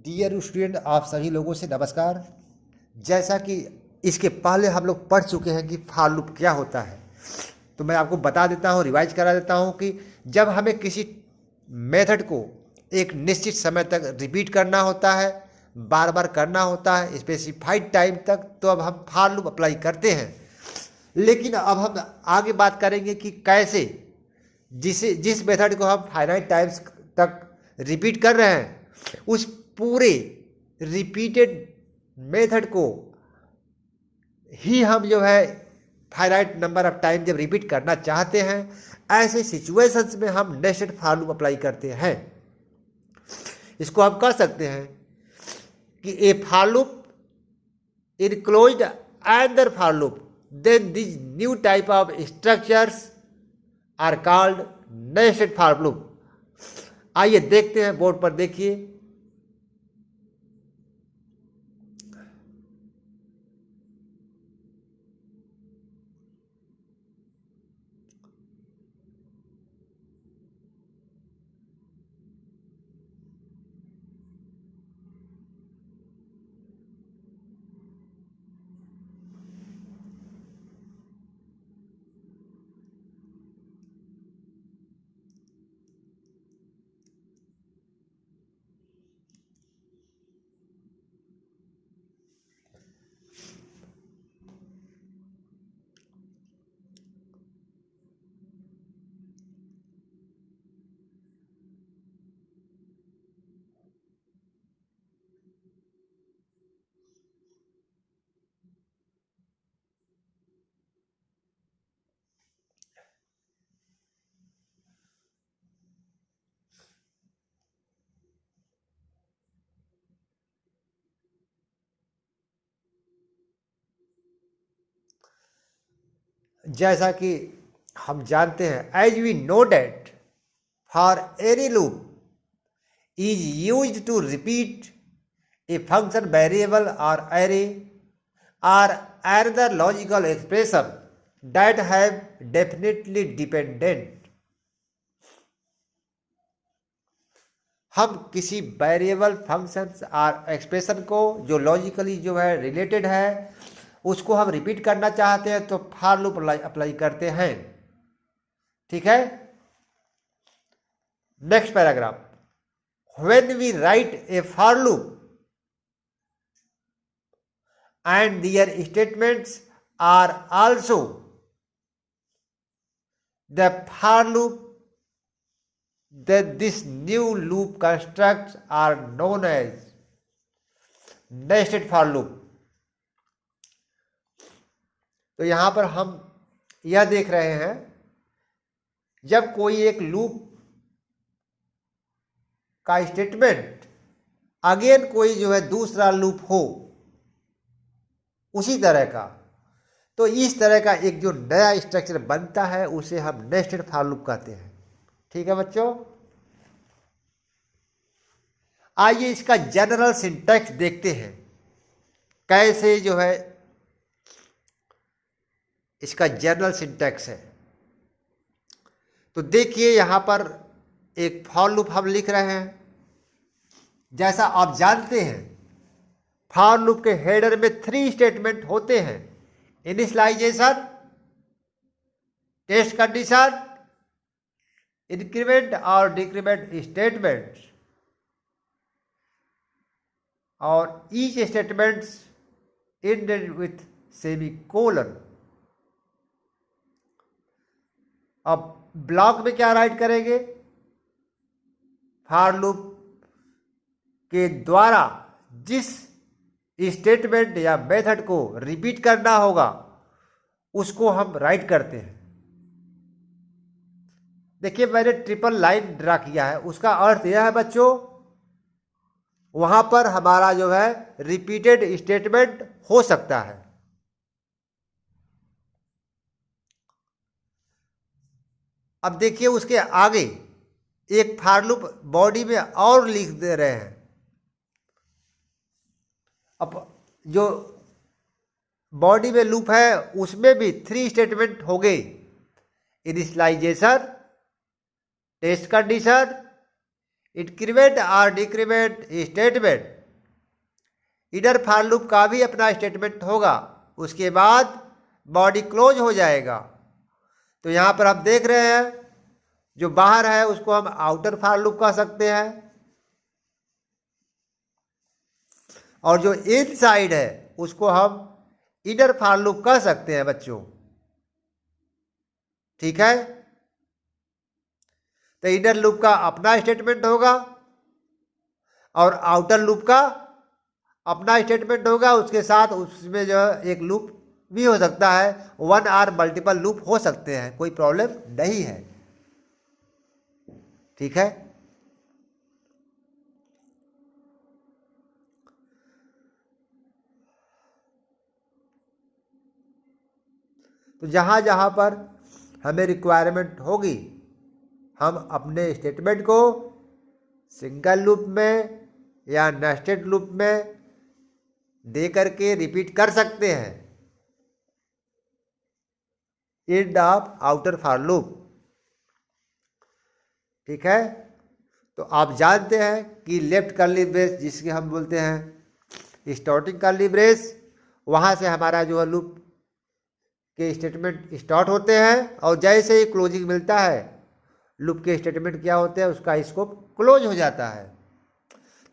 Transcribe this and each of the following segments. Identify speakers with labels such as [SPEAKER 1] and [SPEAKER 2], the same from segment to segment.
[SPEAKER 1] Dear student, आप सभी लोगों से नमस्कार। जैसा कि इसके पहले हम लोग पढ़ चुके हैं कि फॉर लूप क्या होता है, तो मैं आपको बता देता हूँ, रिवाइज करा देता हूँ कि जब हमें किसी मेथड को एक निश्चित समय तक रिपीट करना होता है, बार बार करना होता है स्पेसिफाइड टाइम तक, तो अब हम फॉर लूप अप्लाई करते हैं। लेकिन अब हम आगे बात करेंगे कि कैसे जिस मेथड को हम फाइनाइट टाइम्स तक रिपीट कर रहे हैं, उस पूरे रिपीटेड मेथड को ही हम जो है फाइनाइट नंबर ऑफ टाइम जब रिपीट करना चाहते हैं, ऐसे सिचुएशंस में हम नेस्टेड फॉर लूप अप्लाई करते हैं। इसको हम कह सकते हैं कि a for loop enclosed another for loop, then this new type of structures are called nested for loop. आइए देखते हैं, बोर्ड पर देखिए। जैसा कि हम जानते हैं, as we know that for any loop is used to repeat a function, variable और एरे और another logical expression that have definitely dependent। हम किसी वेरिएबल, फंक्शंस और एक्सप्रेशन को जो लॉजिकली जो है रिलेटेड है, उसको हम रिपीट करना चाहते हैं तो फॉर लूप अप्लाई करते हैं। ठीक है, next paragraph. When we write a for loop and their statements are also the for loop, that this new loop constructs are known as nested for loop। तो यहां पर हम यह देख रहे हैं, जब कोई एक लूप का स्टेटमेंट अगेन कोई जो है दूसरा लूप हो उसी तरह का, तो इस तरह का एक जो नया स्ट्रक्चर बनता है उसे हम नेस्टेड फॉर लूप कहते हैं। ठीक है बच्चों, आइए इसका जनरल सिंटैक्स देखते हैं, कैसे जो है इसका जनरल सिंटैक्स है। तो देखिए यहां पर एक फॉर लूप हम लिख रहे हैं। जैसा आप जानते हैं, फॉर लूप के हेडर में 3 स्टेटमेंट होते हैं: इनिशियलाइजेशन, टेस्ट कंडीशन, इंक्रीमेंट और डिक्रीमेंट स्टेटमेंट्स, और each statements ended with semicolon. अब ब्लॉक में क्या राइट करेंगे? फॉर लूप के द्वारा जिस स्टेटमेंट या मेथड को रिपीट करना होगा उसको हम राइट करते हैं। देखिए मैंने ट्रिपल लाइन ड्रा किया है, उसका अर्थ यह है बच्चों, वहां पर हमारा जो है रिपीटेड स्टेटमेंट हो सकता है। अब देखिए उसके आगे एक फॉर लूप बॉडी में और लिख दे रहे हैं। अब जो बॉडी में लूप है उसमें भी 3 स्टेटमेंट हो गए: इनिशियलाइजेशन, टेस्ट कंडीशन, इंक्रीमेंट और decrement statement, inner for loop का भी अपना स्टेटमेंट होगा। उसके बाद बॉडी क्लोज हो जाएगा। तो यहाँ पर आप देख रहे हैं जो बाहर है उसको हम आउटर फॉर लूप कह सकते हैं, और जो इनसाइड है उसको हम इनर फॉर लूप कह सकते हैं बच्चों। ठीक है, तो इनर लूप का अपना स्टेटमेंट होगा और आउटर लूप का अपना स्टेटमेंट होगा। उसके साथ उसमें जो है एक लूप भी हो सकता है, वन आर मल्टीपल लूप हो सकते हैं, कोई प्रॉब्लम नहीं है। ठीक है, तो जहां जहां पर हमें रिक्वायरमेंट होगी हम अपने स्टेटमेंट को सिंगल लूप में या नेस्टेड लूप में दे करके रिपीट कर सकते हैं end of outer for loop. ठीक है, तो आप जानते हैं कि लेफ्ट कर्ली ब्रेस जिसके हम बोलते हैं स्टार्टिंग कर्ली ब्रेस, वहाँ से हमारा जो है लूप के स्टेटमेंट स्टार्ट होते हैं और जैसे ही क्लोजिंग मिलता है लूप के स्टेटमेंट क्या होते हैं उसका स्कोप क्लोज हो जाता है।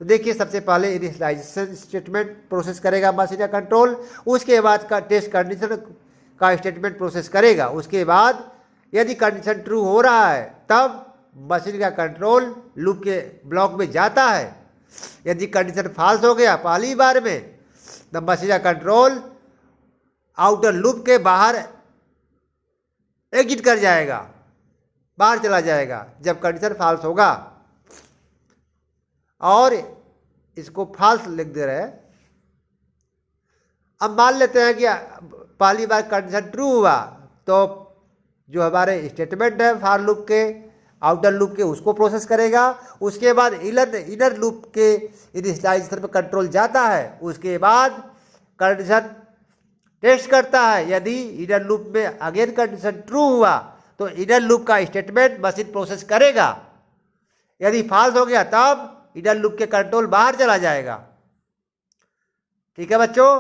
[SPEAKER 1] तो देखिए सबसे पहले इनिशियलाइजेशन स्टेटमेंट प्रोसेस करेगा मशीन का कंट्रोल, उसके बाद का टेस्ट कंडीशन का स्टेटमेंट प्रोसेस करेगा। उसके बाद यदि कंडीशन ट्रू हो रहा है तब मशीन का कंट्रोल लूप के ब्लॉक में जाता है। यदि कंडीशन फॉल्स हो गया पहली बार में तब मशीन का कंट्रोल आउटर लूप के बाहर एग्जिट कर जाएगा, बाहर चला जाएगा जब कंडीशन फॉल्स होगा। और इसको फॉल्स लिख दे रहे हैं। अब मान लेते हैं कि पहली बार कंडीशन ट्रू हुआ तो जो हमारे स्टेटमेंट है फॉर लूप के आउटर लूप के उसको प्रोसेस करेगा। उसके बाद इनर लूप के इनिशियलाइजेशन पर कंट्रोल जाता है। उसके बाद कंडीशन टेस्ट करता है। यदि इनर लूप में अगेन कंडीशन ट्रू हुआ तो इनर लूप का स्टेटमेंट मशीन प्रोसेस करेगा। यदि फॉल्स हो गया तब इनर लूप के कंट्रोल बाहर चला जाएगा। ठीक है बच्चों,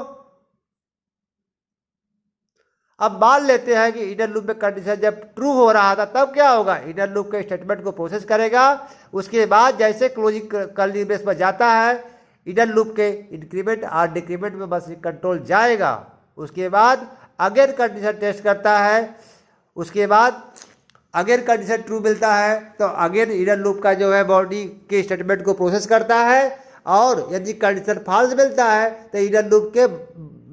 [SPEAKER 1] अब मान लेते हैं कि इनर लूप में कंडीशन जब ट्रू हो रहा था तब क्या होगा, इनर लूप के स्टेटमेंट को प्रोसेस करेगा। उसके बाद जैसे क्लोजिंग कर्ली ब्रेस पर जाता है इनर लूप के इंक्रीमेंट और डिक्रीमेंट में बस कंट्रोल जाएगा। उसके बाद अगेन कंडीशन टेस्ट करता है। उसके बाद अगेन कंडीशन ट्रू मिलता है तो अगेन इनर लूप का जो है बॉडी के स्टेटमेंट को प्रोसेस करता है। और यदि कंडीशन फॉल्स मिलता है तो इनर लूप के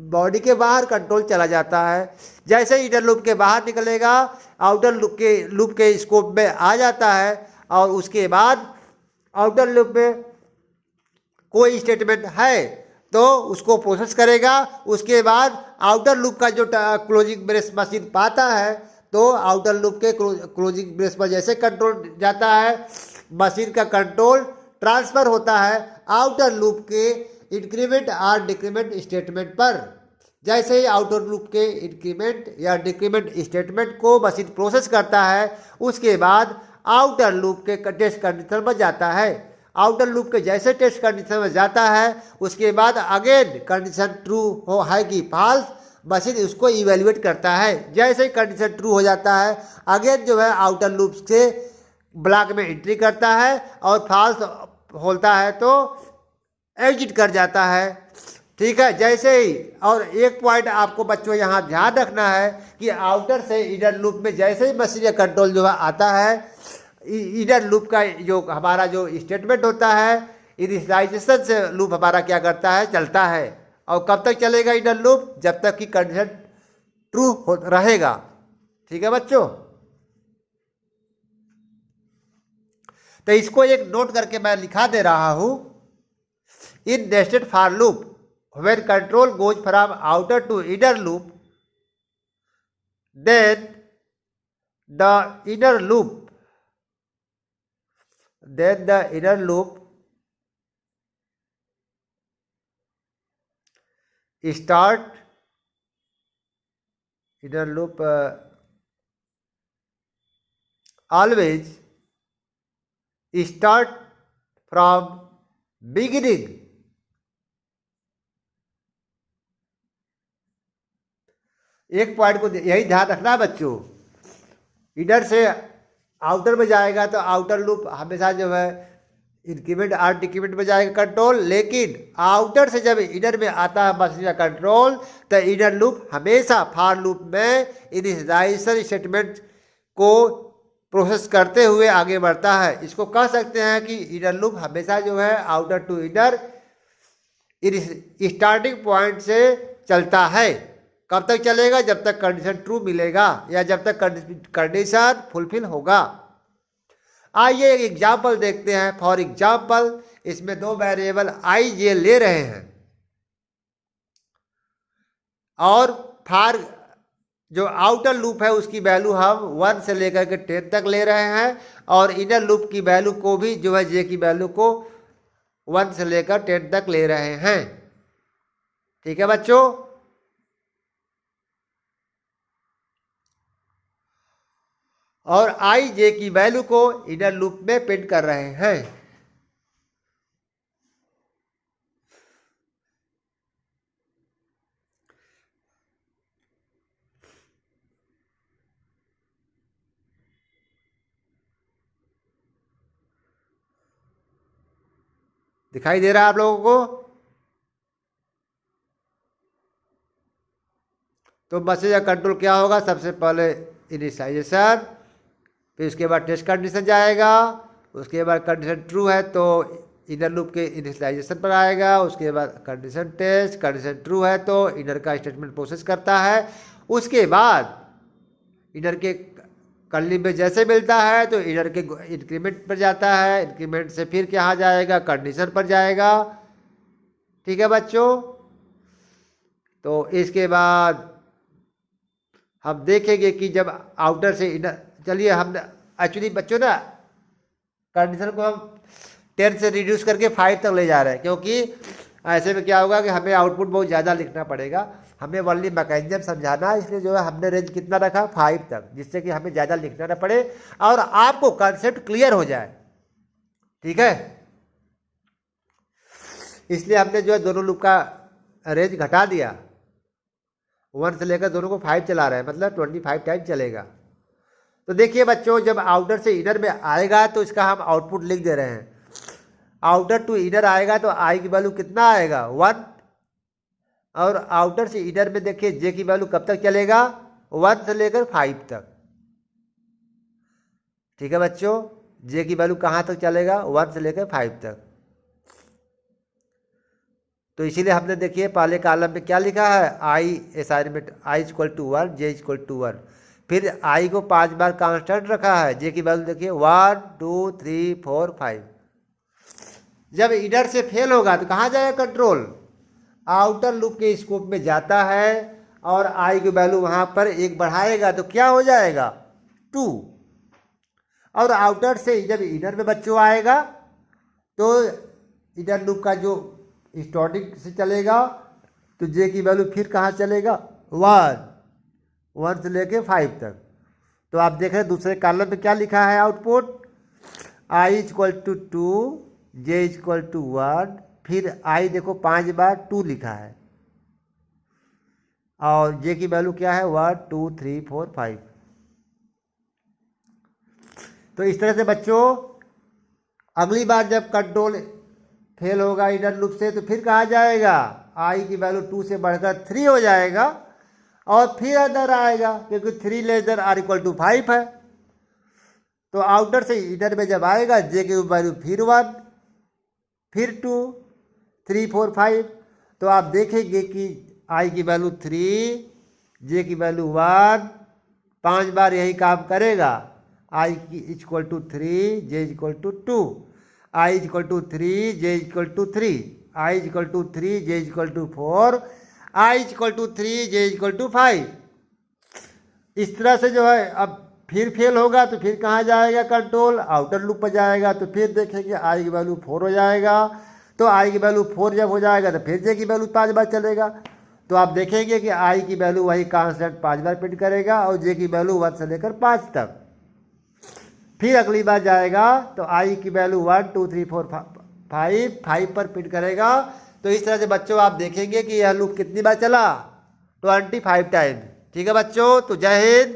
[SPEAKER 1] बॉडी के बाहर कंट्रोल चला जाता है। जैसे इनर लूप के बाहर निकलेगा आउटर लूप के स्कोप में आ जाता है और उसके बाद आउटर लूप में कोई स्टेटमेंट है तो उसको प्रोसेस करेगा। उसके बाद आउटर लूप का जो क्लोजिंग ब्रेस मशीन पाता है तो आउटर लूप के क्लोजिंग ब्रेस पर जैसे कंट्रोल जाता है मशीन का कंट्रोल ट्रांसफर होता है आउटर लूप के इंक्रीमेंट और डिक्रीमेंट स्टेटमेंट पर। जैसे ही आउटर लूप के इंक्रीमेंट या डिक्रीमेंट स्टेटमेंट को मशीन प्रोसेस करता है उसके बाद आउटर लूप के टेस्ट कंडीशन में जाता है। आउटर लूप के जैसे टेस्ट कंडीशन में जाता है उसके बाद अगेन कंडीशन ट्रू हो है कि फॉल्स मशीन उसको इवेल्युएट करता है। जैसे ही कंडीशन ट्रू हो जाता है अगेन जो है आउटर लूप से ब्लॉक में एंट्री करता है और फॉल्स होता है तो एग्जिट कर जाता है। ठीक है, जैसे ही और एक पॉइंट आपको बच्चों यहाँ ध्यान रखना है कि आउटर से इनर लूप में जैसे ही मशीन का कंट्रोल जो है आता है इनर लूप का जो हमारा जो स्टेटमेंट होता है इनिशियलाइजेशन से लूप हमारा क्या करता है चलता है। और कब तक चलेगा इनर लूप, जब तक कि कंडीशन ट्रू रहेगा। ठीक है बच्चों, तो इसको एक नोट करके मैं लिखा दे रहा हूं। In nested for loop when control goes from outer to inner loop then the inner loop start inner loop always start from beginning. एक पॉइंट को यही ध्यान रखना बच्चों, इनर से आउटर में जाएगा तो आउटर लूप हमेशा जो है इंक्रीमेंट और डिक्रीमेंट में जाएगा कंट्रोल, लेकिन आउटर से जब इनर में आता है मशीन का कंट्रोल तो इनर लूप हमेशा फॉर लूप में इनिशियलाइजेशन स्टेटमेंट को प्रोसेस करते हुए आगे बढ़ता है। इसको कह सकते हैं कि इनर लूप हमेशा जो है outer to inner starting point से चलता है। कब तक चलेगा? जब तक कंडीशन ट्रू मिलेगा या जब तक कंडीशन फुलफिल होगा। आइए एक एग्जाम्पल देखते हैं। फॉर एग्जाम्पल इसमें दो वेरिएबल आई जे ले रहे हैं और फॉर जो आउटर लूप है उसकी वैल्यू हम 1 से लेकर के 10 तक ले रहे हैं और इनर लूप की वैल्यू को भी जो है जे की वैल्यू को 1 से लेकर 10 तक ले रहे हैं। ठीक है बच्चों, और आई जे की वैल्यू को इनर लूप में प्रिंट कर रहे हैं। दिखाई दे रहा है आप लोगों को? तो मैसेज का कंट्रोल क्या होगा? सबसे पहले इनिशियलाइजेशन, फिर उसके बाद टेस्ट कंडीशन जाएगा, उसके बाद कंडीशन ट्रू है तो इनर लूप के इनिशियलाइजेशन पर आएगा, उसके बाद कंडीशन टेस्ट, कंडीशन ट्रू है तो इनर का स्टेटमेंट प्रोसेस करता है। उसके बाद इनर के कर्ली में जैसे मिलता है तो इनर के इंक्रीमेंट पर जाता है, इंक्रीमेंट से फिर क्या जाएगा? कंडीशन पर जाएगा। ठीक है बच्चों, तो इसके बाद हम देखेंगे कि जब आउटर से इनर, चलिए हम एक्चुअली बच्चों ना कंडीशन को हम 10 से रिड्यूस करके 5 तक ले जा रहे हैं, क्योंकि ऐसे में क्या होगा कि हमें आउटपुट बहुत ज़्यादा लिखना पड़ेगा, हमें वनली मैकेनिज्म समझाना है, इसलिए जो है हमने रेंज कितना रखा? 5 तक, जिससे कि हमें ज़्यादा लिखना ना पड़े और आपको कंसेप्ट क्लियर हो जाए। ठीक है, इसलिए हमने जो है दोनों लूप का रेंज घटा दिया, 1 से लेकर दोनों को 5 चला रहे हैं, मतलब 25 टाइम चलेगा। तो देखिए बच्चों, जब आउटर से इनर में आएगा तो इसका हम आउटपुट लिख दे रहे हैं। आउटर टू इनर आएगा तो आई की वैल्यू कितना आएगा? 1। और आउटर से इनर में देखिए जे की वैल्यू कब तक चलेगा? 1 से लेकर 5 तक। ठीक है बच्चों, जे की वैल्यू कहाँ तक चलेगा? 1 से लेकर 5 तक। तो इसीलिए हमने देखिए पहले कॉलम में क्या लिखा है? I assignment I equal to 1, J equal to 1। फिर आई को 5 बार कांस्टेंट रखा है, जे की वैल्यू देखिए 1 2 3 4 5। जब इनर से फेल होगा तो कहाँ जाएगा कंट्रोल? आउटर लूप के स्कोप में जाता है और आई की वैल्यू वहाँ पर 1 बढ़ाएगा तो क्या हो जाएगा? 2। और आउटर से जब इनर में बच्चों आएगा तो इनर लूप का जो स्टार्टिंग से चलेगा तो जे की वैल्यू फिर कहाँ चलेगा? 1 से लेके 5 तक। तो आप देख रहे हैं दूसरे कॉलम में क्या लिखा है output? I equal to 2, J equal to 1, फिर आई देखो 5 बार 2 लिखा है और जे की वैल्यू क्या है? 1 2 3 4 5। तो इस तरह से बच्चों अगली बार जब कंट्रोल फेल होगा इनर लूप से तो फिर कहाँ जाएगा? आई की वैल्यू 2 से बढ़कर 3 हो जाएगा और फिर अंदर आएगा, क्योंकि 3 less than or equal to 5 है। तो आउटर से इनर में जब आएगा जे की वैल्यू फिर 1, फिर 2 3 4 5। तो आप देखेंगे कि आई की वैल्यू 3, जे की वैल्यू 1, 5 बार यही काम करेगा। आई की equal to 3, J equal to 2, I equal to 3, J equal to 3, I equal to 3, J equal to 4, I equal to 3, J equal to 5। इस तरह से जो है अब फिर फेल होगा तो फिर कहाँ जाएगा कंट्रोल? आउटर लूप पर जाएगा। तो फिर देखेंगे आई की वैल्यू 4 हो जाएगा। तो आई की वैल्यू 4 जब हो जाएगा तो फिर जे की वैल्यू 5 बार चलेगा। तो आप देखेंगे कि आई की वैल्यू वही कांस्टेंट 5 बार प्रिंट करेगा और जे की वैल्यू 1 से लेकर 5 तक। फिर अगली बार जाएगा तो आई की वैल्यू 1 2 3 4 फाइव, फाइव पर प्रिंट करेगा। तो इस तरह से बच्चों आप देखेंगे कि यह लूप कितनी बार चला, 25 टाइम। ठीक है बच्चों, तो जय हिंद।